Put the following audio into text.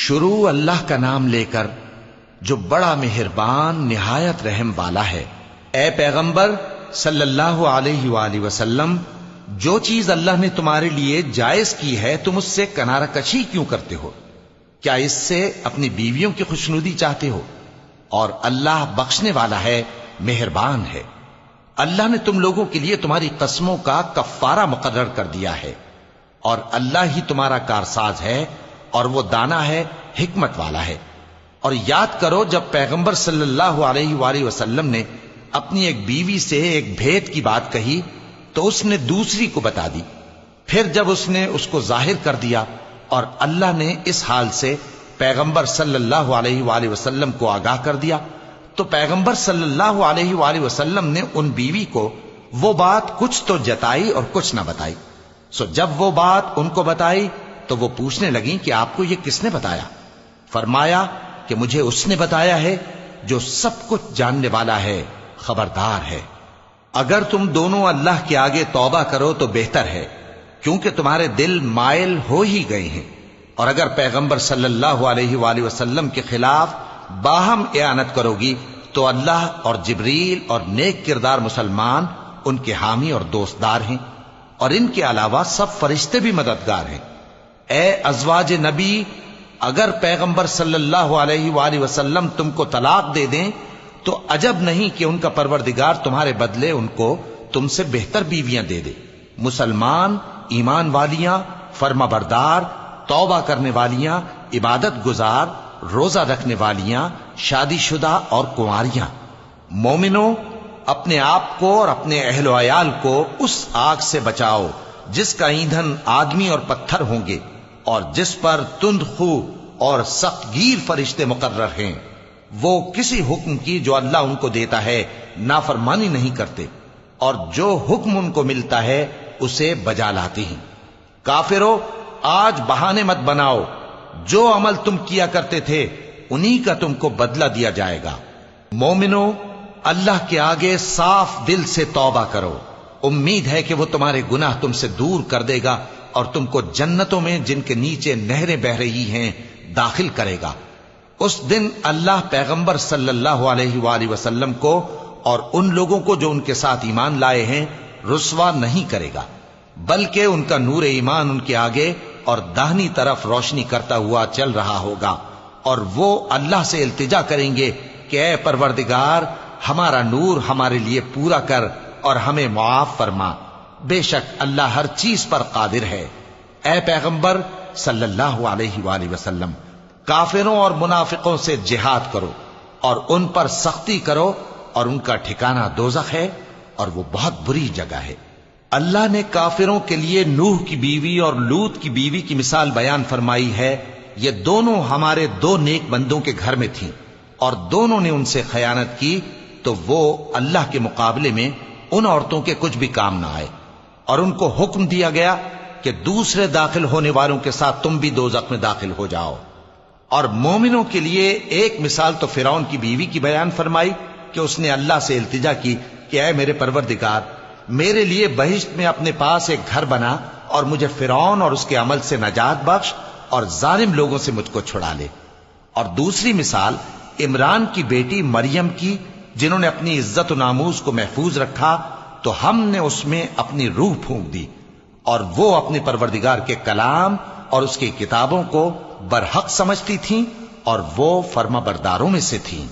شروع اللہ کا نام لے کر جو بڑا مہربان نہایت رحم والا ہے۔ اے پیغمبر صلی اللہ علیہ وآلہ وسلم، جو چیز اللہ نے تمہارے لیے جائز کی ہے تم اس سے کنارہ کشی کیوں کرتے ہو؟ کیا اس سے اپنی بیویوں کی خوشنودی چاہتے ہو؟ اور اللہ بخشنے والا ہے، مہربان ہے۔ اللہ نے تم لوگوں کے لیے تمہاری قسموں کا کفارہ مقرر کر دیا ہے، اور اللہ ہی تمہارا کارساز ہے، اور وہ دانا ہے، حکمت والا ہے۔ اور یاد کرو جب پیغمبر صلی اللہ علیہ وآلہ وسلم نے اپنی ایک بیوی سے ایک بھید کی بات کہی تو اس نے دوسری کو بتا دی، پھر جب اس نے اس کو ظاہر کر دیا اور اللہ نے اس حال سے پیغمبر صلی اللہ علیہ وآلہ وسلم کو آگاہ کر دیا تو پیغمبر صلی اللہ علیہ وآلہ وسلم نے ان بیوی کو وہ بات کچھ تو جتائی اور کچھ نہ بتائی۔ سو جب وہ بات ان کو بتائی تو وہ پوچھنے لگیں کہ آپ کو یہ کس نے بتایا؟ فرمایا کہ مجھے اس نے بتایا ہے جو سب کچھ جاننے والا ہے، خبردار ہے۔ اگر تم دونوں اللہ کے آگے توبہ کرو تو بہتر ہے، کیونکہ تمہارے دل مائل ہو ہی گئے ہیں، اور اگر پیغمبر صلی اللہ علیہ وآلہ وسلم کے خلاف باہم اعانت کرو گی تو اللہ اور جبریل اور نیک کردار مسلمان ان کے حامی اور دوستدار ہیں، اور ان کے علاوہ سب فرشتے بھی مددگار ہیں۔ اے ازواج نبی، اگر پیغمبر صلی اللہ علیہ وآلہ وسلم تم کو طلاق دے دیں تو عجب نہیں کہ ان کا پروردگار تمہارے بدلے ان کو تم سے بہتر بیویاں دے دے، مسلمان، ایمان والیاں، فرما بردار، توبہ کرنے والیاں، عبادت گزار، روزہ رکھنے والیاں، شادی شدہ اور کنواریاں۔ مومنوں، اپنے آپ کو اور اپنے اہل و عیال کو اس آگ سے بچاؤ جس کا ایندھن آدمی اور پتھر ہوں گے، اور جس پر تند خو اور سخت گیر فرشتے مقرر ہیں۔ وہ کسی حکم کی جو اللہ ان کو دیتا ہے نافرمانی نہیں کرتے، اور جو حکم ان کو ملتا ہے اسے بجا لاتے ہیں۔ کافرو، آج بہانے مت بناؤ، جو عمل تم کیا کرتے تھے انہی کا تم کو بدلہ دیا جائے گا۔ مومنو، اللہ کے آگے صاف دل سے توبہ کرو، امید ہے کہ وہ تمہارے گناہ تم سے دور کر دے گا اور تم کو جنتوں میں جن کے نیچے نہریں بہ رہی ہیں داخل کرے گا۔ اس دن اللہ پیغمبر صلی اللہ علیہ وآلہ وسلم کو اور ان لوگوں کو جو ان کے ساتھ ایمان لائے ہیں رسوا نہیں کرے گا، بلکہ ان کا نور ایمان ان کے آگے اور داہنی طرف روشنی کرتا ہوا چل رہا ہوگا، اور وہ اللہ سے التجا کریں گے کہ اے پروردگار، ہمارا نور ہمارے لیے پورا کر اور ہمیں معاف فرما، بے شک اللہ ہر چیز پر قادر ہے۔ اے پیغمبر صلی اللہ علیہ وآلہ وسلم، کافروں اور منافقوں سے جہاد کرو اور ان پر سختی کرو، اور ان کا ٹھکانہ دوزخ ہے اور وہ بہت بری جگہ ہے۔ اللہ نے کافروں کے لیے نوح کی بیوی اور لوط کی بیوی کی مثال بیان فرمائی ہے۔ یہ دونوں ہمارے دو نیک بندوں کے گھر میں تھیں، اور دونوں نے ان سے خیانت کی تو وہ اللہ کے مقابلے میں ان عورتوں کے کچھ بھی کام نہ آئے، اور ان کو حکم دیا گیا کہ دوسرے داخل ہونے والوں کے ساتھ تم بھی دوزخ میں داخل ہو جاؤ۔ اور مومنوں کے لیے ایک مثال تو فرعون کی بیوی کی بیان فرمائی کہ اس نے اللہ سے التجا کی کہ اے میرے پروردگار، میرے لیے بہشت میں اپنے پاس ایک گھر بنا اور مجھے فرعون اور اس کے عمل سے نجات بخش اور ظالم لوگوں سے مجھ کو چھڑا لے۔ اور دوسری مثال عمران کی بیٹی مریم کی، جنہوں نے اپنی عزت و ناموس کو محفوظ رکھا تو ہم نے اس میں اپنی روح پھونک دی، اور وہ اپنے پروردگار کے کلام اور اس کی کتابوں کو برحق سمجھتی تھیں، اور وہ فرما برداروں میں سے تھیں۔